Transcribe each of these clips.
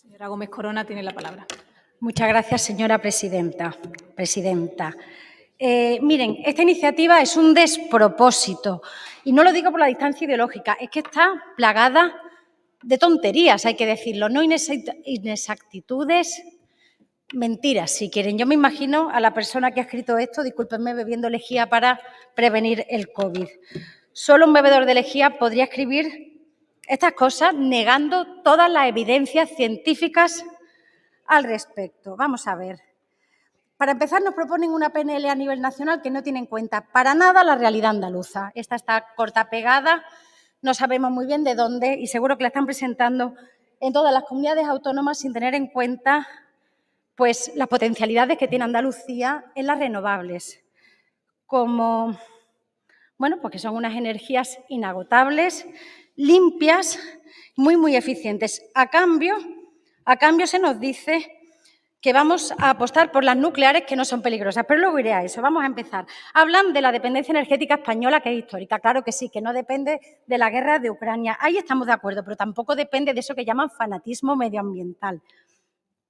Señora Gómez Corona tiene la palabra. Muchas gracias, señora presidenta. Miren, esta iniciativa es un despropósito y no lo digo por la distancia ideológica, es que está plagada de tonterías, hay que decirlo, no inexactitudes, mentiras, si quieren. Yo me imagino a la persona que ha escrito esto, discúlpenme, bebiendo lejía para prevenir el COVID. Solo un bebedor de lejía podría escribir estas cosas negando todas las evidencias científicas al respecto. Vamos a ver. Para empezar, nos proponen una PNL a nivel nacional que no tiene en cuenta para nada la realidad andaluza. Esta está corta pegada, no sabemos muy bien de dónde y seguro que la están presentando en todas las comunidades autónomas sin tener en cuenta pues, las potencialidades que tiene Andalucía en las renovables, como, bueno, pues que son unas energías inagotables, limpias, muy eficientes. A cambio se nos dice que vamos a apostar por las nucleares que no son peligrosas, pero luego iré a eso. Vamos a empezar. Hablan de la dependencia energética española, que es histórica. Claro que sí, que no depende de la guerra de Ucrania. Ahí estamos de acuerdo, pero tampoco depende de eso que llaman fanatismo medioambiental.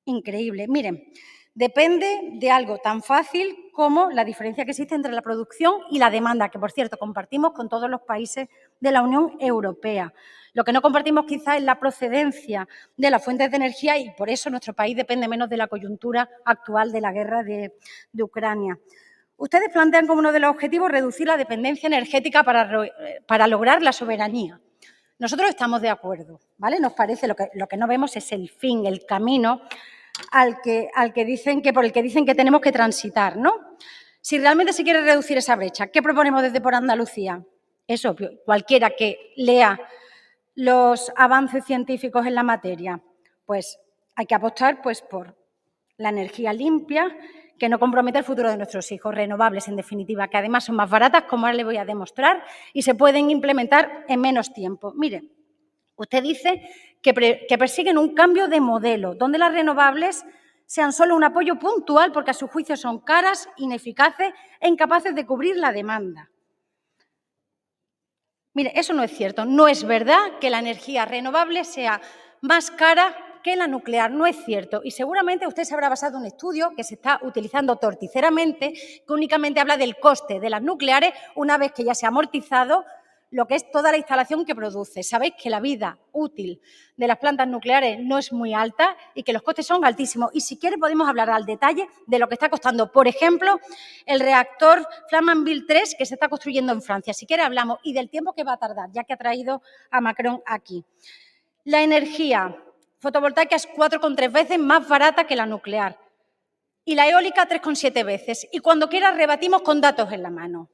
Increíble. Miren, depende de algo tan fácil como la diferencia que existe entre la producción y la demanda, que, por cierto, compartimos con todos los países de la Unión Europea. Lo que no compartimos quizá es la procedencia de las fuentes de energía y por eso nuestro país depende menos de la coyuntura actual de la guerra de Ucrania. Ustedes plantean como uno de los objetivos reducir la dependencia energética para lograr la soberanía. Nosotros estamos de acuerdo, ¿vale? Nos parece, lo que no vemos es el fin, el camino por el que dicen que tenemos que transitar, ¿no? Si realmente se quiere reducir esa brecha, ¿qué proponemos desde Por Andalucía? Es obvio, cualquiera que lea los avances científicos en la materia, pues hay que apostar pues, por la energía limpia, que no compromete el futuro de nuestros hijos, renovables, en definitiva, que además son más baratas, como ahora les voy a demostrar, y se pueden implementar en menos tiempo. Mire, usted dice que persiguen un cambio de modelo, donde las renovables sean solo un apoyo puntual porque a su juicio son caras, ineficaces e incapaces de cubrir la demanda. Mire, eso no es cierto. No es verdad que la energía renovable sea más cara que la nuclear, no es cierto. Y seguramente usted se habrá basado en un estudio que se está utilizando torticeramente, que únicamente habla del coste de las nucleares una vez que ya se ha amortizado lo que es toda la instalación que produce. Sabéis que la vida útil de las plantas nucleares no es muy alta y que los costes son altísimos. Y si quiere podemos hablar al detalle de lo que está costando. Por ejemplo, el reactor Flamanville 3 que se está construyendo en Francia. Si quiere hablamos y del tiempo que va a tardar, ya que ha traído a Macron aquí. La energía fotovoltaica es 4,3 veces más barata que la nuclear y la eólica 3,7 veces. Y cuando quiera rebatimos con datos en la mano.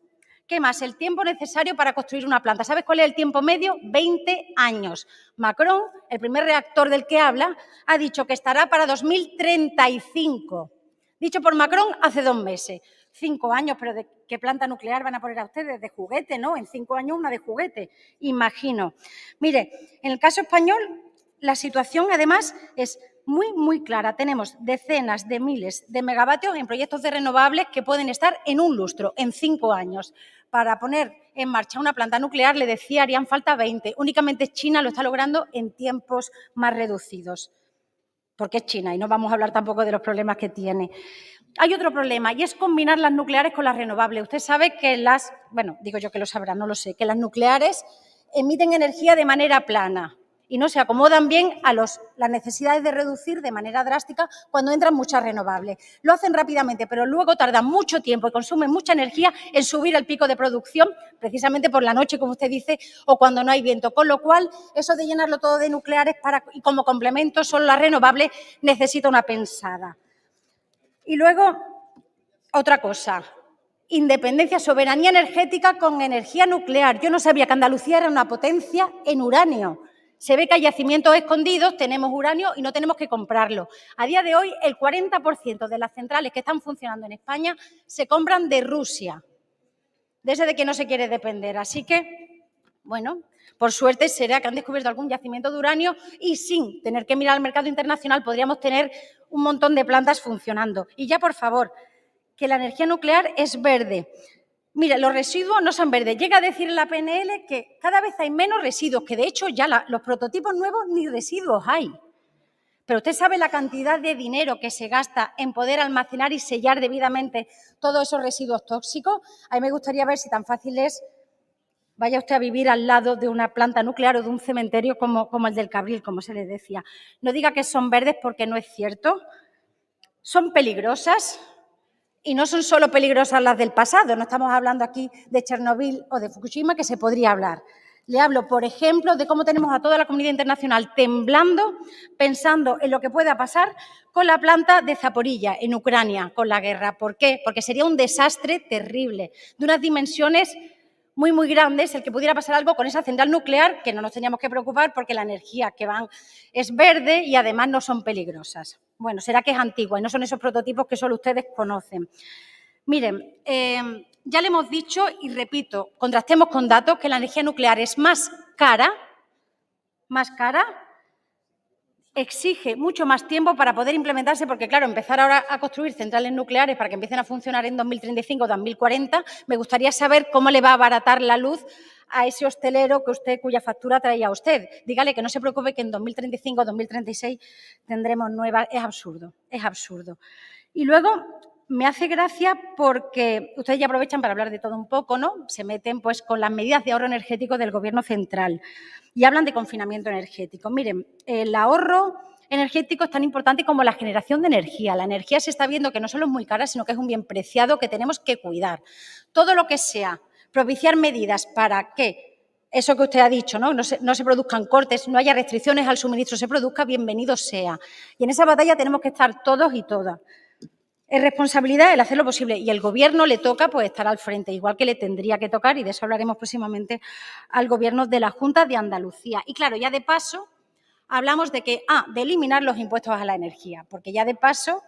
¿Qué más? El tiempo necesario para construir una planta. ¿Sabes cuál es el tiempo medio? 20 años. Macron, el primer reactor del que habla, ha dicho que estará para 2035. Dicho por Macron hace 2 meses. 5 años, pero ¿de qué planta nuclear van a poner a ustedes? De juguete, ¿no? En 5 años una de juguete, imagino. Mire, en el caso español, la situación además es muy clara. Tenemos decenas de miles de megavatios en proyectos de renovables que pueden estar en un lustro, en 5 años. Para poner en marcha una planta nuclear, le decía, harían falta 20. Únicamente China lo está logrando en tiempos más reducidos, porque es China y no vamos a hablar tampoco de los problemas que tiene. Hay otro problema y es combinar las nucleares con las renovables. Usted sabe que digo yo que lo sabrá, no lo sé, que las nucleares emiten energía de manera plana y no se acomodan bien a las necesidades de reducir de manera drástica cuando entran muchas renovables. Lo hacen rápidamente, pero luego tardan mucho tiempo y consumen mucha energía en subir el pico de producción, precisamente por la noche, como usted dice, o cuando no hay viento. Con lo cual, eso de llenarlo todo de nucleares y como complemento solo las renovables necesita una pensada. Y luego, otra cosa, independencia, soberanía energética con energía nuclear. Yo no sabía que Andalucía era una potencia en uranio. Se ve que hay yacimientos escondidos, tenemos uranio y no tenemos que comprarlo. A día de hoy, el 40% de las centrales que están funcionando en España se compran de Rusia, de ese de que no se quiere depender. Así que, bueno, por suerte será que han descubierto algún yacimiento de uranio y sin tener que mirar al mercado internacional podríamos tener un montón de plantas funcionando. Y ya, por favor, que la energía nuclear es verde. Mira, los residuos no son verdes. Llega a decir en la PNL que cada vez hay menos residuos, que de hecho ya los prototipos nuevos ni residuos hay. Pero usted sabe la cantidad de dinero que se gasta en poder almacenar y sellar debidamente todos esos residuos tóxicos. A mí me gustaría ver si tan fácil es, vaya usted a vivir al lado de una planta nuclear o de un cementerio como el del Cabril, como se les decía. No diga que son verdes porque no es cierto. Son peligrosas y no son solo peligrosas las del pasado. No estamos hablando aquí de Chernobyl o de Fukushima, que se podría hablar. Le hablo, por ejemplo, de cómo tenemos a toda la comunidad internacional temblando, pensando en lo que pueda pasar con la planta de Zaporilla, en Ucrania, con la guerra. ¿Por qué? Porque sería un desastre terrible, de unas dimensiones muy, muy grandes, el que pudiera pasar algo con esa central nuclear, que no nos teníamos que preocupar porque la energía que van es verde y además no son peligrosas. Bueno, será que es antigua y no son esos prototipos que solo ustedes conocen. Miren, ya le hemos dicho y repito, contrastemos con datos que la energía nuclear es más cara, exige mucho más tiempo para poder implementarse, porque claro, empezar ahora a construir centrales nucleares para que empiecen a funcionar en 2035 o 2040, me gustaría saber cómo le va a abaratar la luz a ese hostelero cuya factura traía usted. Dígale que no se preocupe que en 2035 o 2036 tendremos nuevas. Es absurdo, es absurdo. Y luego me hace gracia porque ustedes ya aprovechan para hablar de todo un poco, ¿no? Se meten pues con las medidas de ahorro energético del Gobierno central y hablan de confinamiento energético. Miren, el ahorro energético es tan importante como la generación de energía. La energía se está viendo que no solo es muy cara, sino que es un bien preciado que tenemos que cuidar. Todo lo que sea propiciar medidas para que eso que usted ha dicho, ¿no? No se produzcan cortes, no haya restricciones al suministro, se produzca, bienvenido sea. Y en esa batalla tenemos que estar todos y todas. Es responsabilidad el hacer lo posible y el Gobierno le toca pues, estar al frente, igual que le tendría que tocar, y de eso hablaremos próximamente, al Gobierno de la Junta de Andalucía. Y claro, ya de paso hablamos de eliminar los impuestos a la energía, porque ya de paso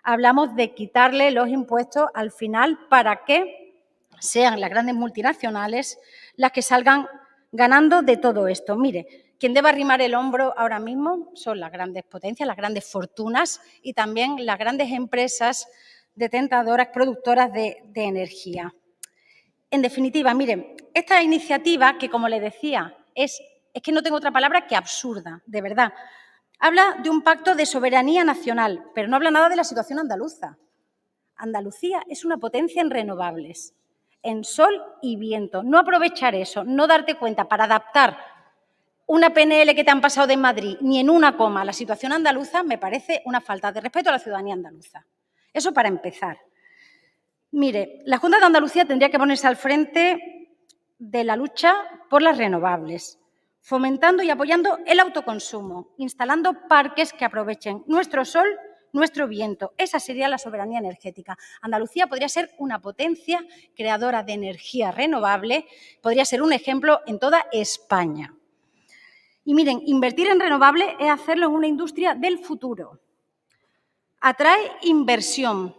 hablamos de quitarle los impuestos al final para que sean las grandes multinacionales las que salgan ganando de todo esto. Mire, quien debe arrimar el hombro ahora mismo son las grandes potencias, las grandes fortunas y también las grandes empresas detentadoras, productoras de energía. En definitiva, miren, esta iniciativa que, como les decía, es que no tengo otra palabra que absurda, de verdad. Habla de un pacto de soberanía nacional, pero no habla nada de la situación andaluza. Andalucía es una potencia en renovables, en sol y viento. No aprovechar eso, no darte cuenta para adaptar una PNL que te han pasado de Madrid, ni en una coma, a la situación andaluza, me parece una falta de respeto a la ciudadanía andaluza. Eso para empezar. Mire, la Junta de Andalucía tendría que ponerse al frente de la lucha por las renovables, fomentando y apoyando el autoconsumo, instalando parques que aprovechen nuestro sol, nuestro viento. Esa sería la soberanía energética. Andalucía podría ser una potencia creadora de energía renovable, podría ser un ejemplo en toda España. Y miren, invertir en renovables es hacerlo en una industria del futuro. Atrae inversión,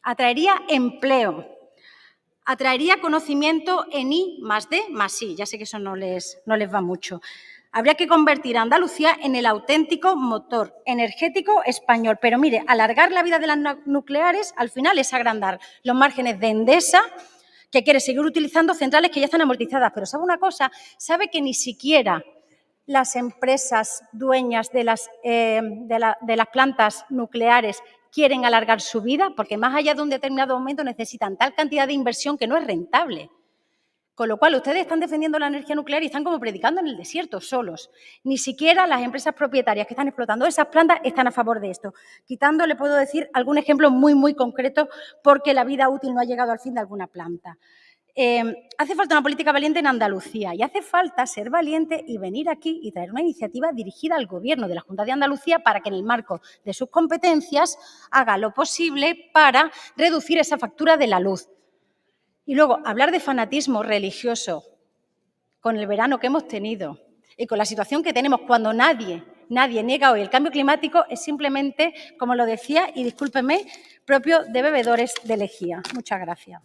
atraería empleo, atraería conocimiento en I+D+I. Ya sé que eso no les va mucho. Habría que convertir a Andalucía en el auténtico motor energético español. Pero mire, alargar la vida de las nucleares al final es agrandar los márgenes de Endesa, que quiere seguir utilizando centrales que ya están amortizadas. Pero ¿sabe una cosa? ¿Sabe que ni siquiera las empresas dueñas de las plantas nucleares quieren alargar su vida? Porque más allá de un determinado momento necesitan tal cantidad de inversión que no es rentable. Con lo cual, ustedes están defendiendo la energía nuclear y están como predicando en el desierto, solos. Ni siquiera las empresas propietarias que están explotando esas plantas están a favor de esto. Quitando, le puedo decir algún ejemplo muy, muy concreto porque la vida útil no ha llegado al fin de alguna planta. Hace falta una política valiente en Andalucía y hace falta ser valiente y venir aquí y traer una iniciativa dirigida al Gobierno de la Junta de Andalucía para que en el marco de sus competencias haga lo posible para reducir esa factura de la luz. Y luego, hablar de fanatismo religioso con el verano que hemos tenido y con la situación que tenemos cuando nadie niega hoy el cambio climático es simplemente, como lo decía, y discúlpenme, propio de bebedores de lejía. Muchas gracias.